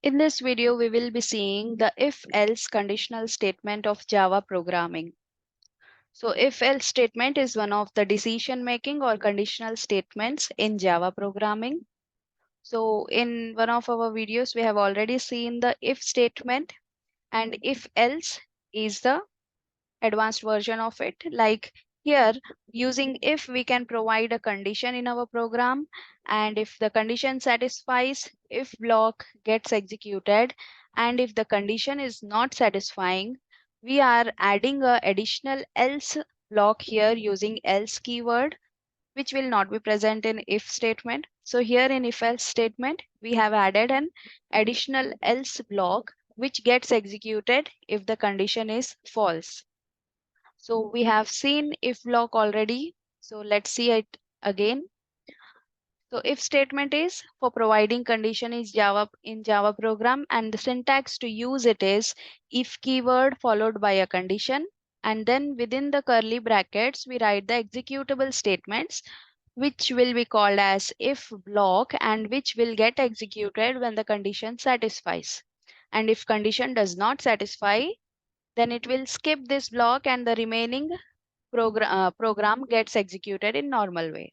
In this video, we will be seeing the if-else conditional statement of Java programming. So if-else statement is one of the decision-making or conditional statements in Java programming. So in one of our videos, we have already seen the if statement, and if-else is the advanced version of it. Like here, using if, we can provide a condition in our program, and if the condition satisfies, if block gets executed, and if the condition is not satisfying, we are adding a additional else block here using else keyword, which will not be present in if statement. So here in if else statement, we have added an additional else block which gets executed if the condition is false. So we have seen if block already. So let's see it again. So if statement is for providing condition is in Java program, and the syntax to use it is if keyword followed by a condition, and then within the curly brackets we write the executable statements which will be called as if block and which will get executed when the condition satisfies. And if condition does not satisfy, then it will skip this block and the remaining program gets executed in normal way.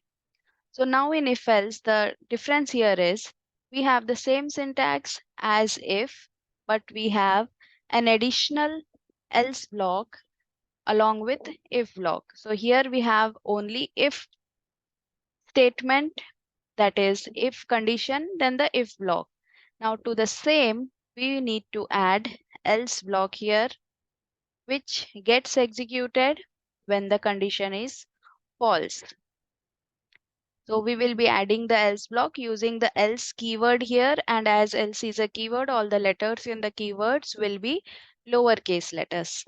So now in if else, the difference here is we have the same syntax as if, but we have an additional else block along with if block. So here we have only if statement, that is if condition, then the if block. Now to the same, we need to add else block here, which gets executed when the condition is false. So we will be adding the else block using the else keyword here, and as else is a keyword, all the letters in the keywords will be lowercase letters.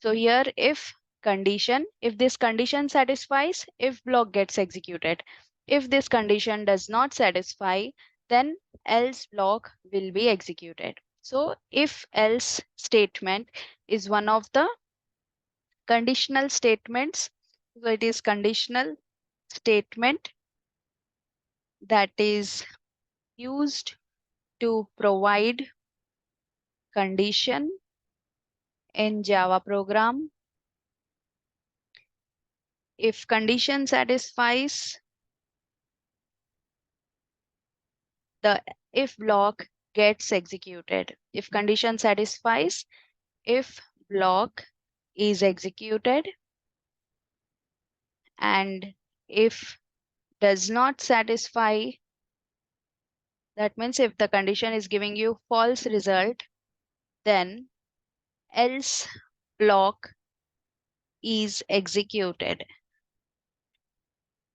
So here if condition, if this condition satisfies, if block gets executed. If this condition does not satisfy, then else block will be executed. So if else statement is one of the conditional statements. So it is conditional statement that is used to provide condition in Java program. If condition satisfies, the if block gets executed. If condition satisfies, if block is executed, and if does not satisfy, that means if the condition is giving you false result, then else block is executed.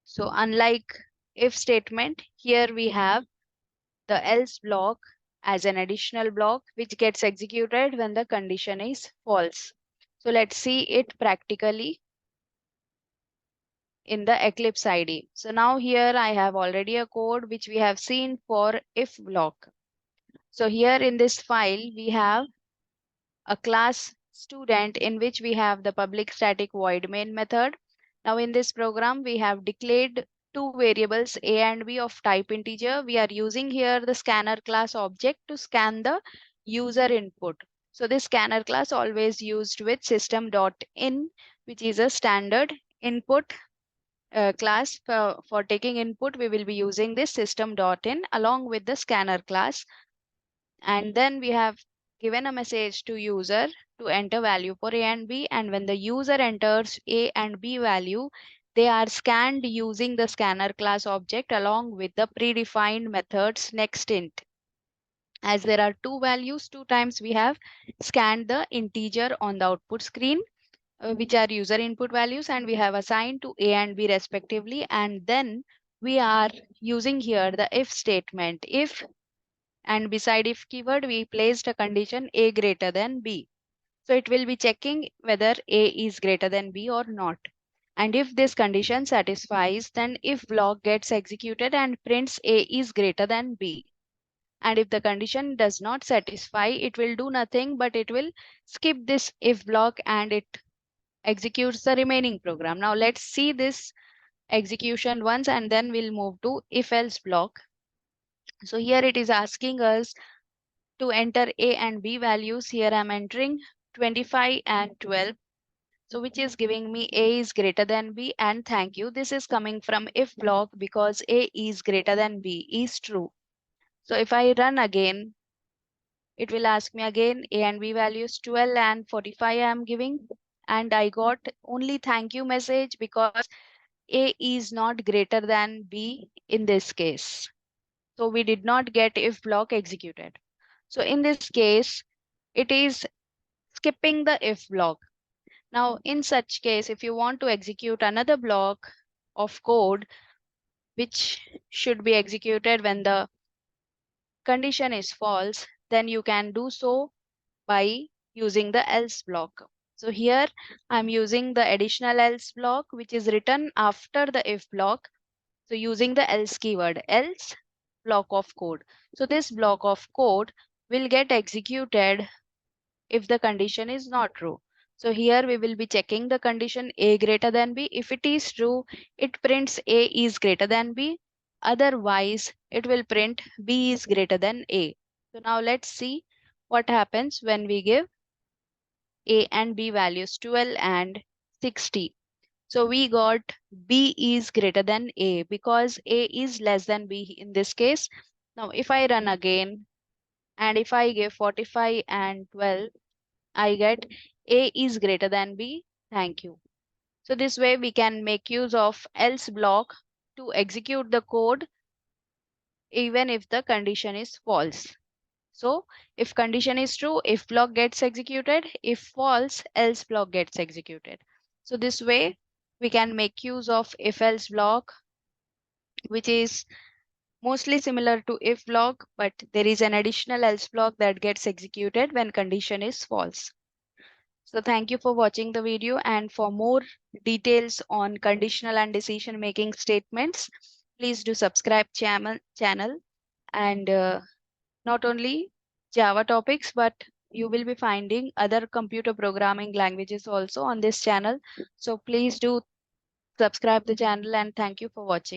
So unlike if statement, here we have the else block as an additional block which gets executed when the condition is false. So let's see it practically in the Eclipse IDE. So now here I have already a code which we have seen for if block. So here in this file, we have a class student in which we have the public static void main method. Now in this program, we have declared two variables a and b of type integer. We are using here the scanner class object to scan the user input. So this scanner class always used with system.in, which is a standard input class. For taking input, we will be using this system.in along with the scanner class. And then we have given a message to user to enter value for a and b, and when the user enters a and b value, they are scanned using the scanner class object along with the predefined methods nextInt. As there are two values, two times we have scanned the integer on the output screen, which are user input values, and we have assigned to a and b respectively. And then we are using here the if statement. If, and beside if keyword, we placed a condition a greater than b. So it will be checking whether a is greater than b or not. And if this condition satisfies, then if block gets executed and prints a is greater than b. And if the condition does not satisfy, it will do nothing, but it will skip this if block and it executes the remaining program. Now let's see this execution once, and then we'll move to if else block. So here it is asking us to enter A and B values, here I'm entering 25 and 12. So which is giving me A is greater than B, and thank you. This is coming from if block because A is greater than B is true. So if I run again, it will ask me again A and B values 12 and 45 I am giving, and I got only thank you message because A is not greater than B in this case. So we did not get if block executed. So in this case, it is skipping the if block. Now, in such case, if you want to execute another block of code, which should be executed when the condition is false, then you can do so by using the else block. So here I'm using the additional else block, which is written after the if block. So using the else keyword, else block of code. So this block of code will get executed if the condition is not true. So here we will be checking the condition A greater than B. If it is true, it prints A is greater than B. Otherwise, it will print B is greater than A. So now let's see what happens when we give A and B values 12 and 60. So we got B is greater than A because A is less than B in this case. Now if I run again and if I give 45 and 12, I get A is greater than B. Thank you. So this way we can make use of else block to execute the code even if the condition is false. So if condition is true, if block gets executed, if false, else block gets executed. So this way we can make use of if else block, which is mostly similar to if block, but there is an additional else block that gets executed when condition is false. So thank you for watching the video, and for more details on conditional and decision making statements, please do subscribe channel and not only Java topics, but you will be finding other computer programming languages also on this channel. So please do subscribe the channel, and thank you for watching.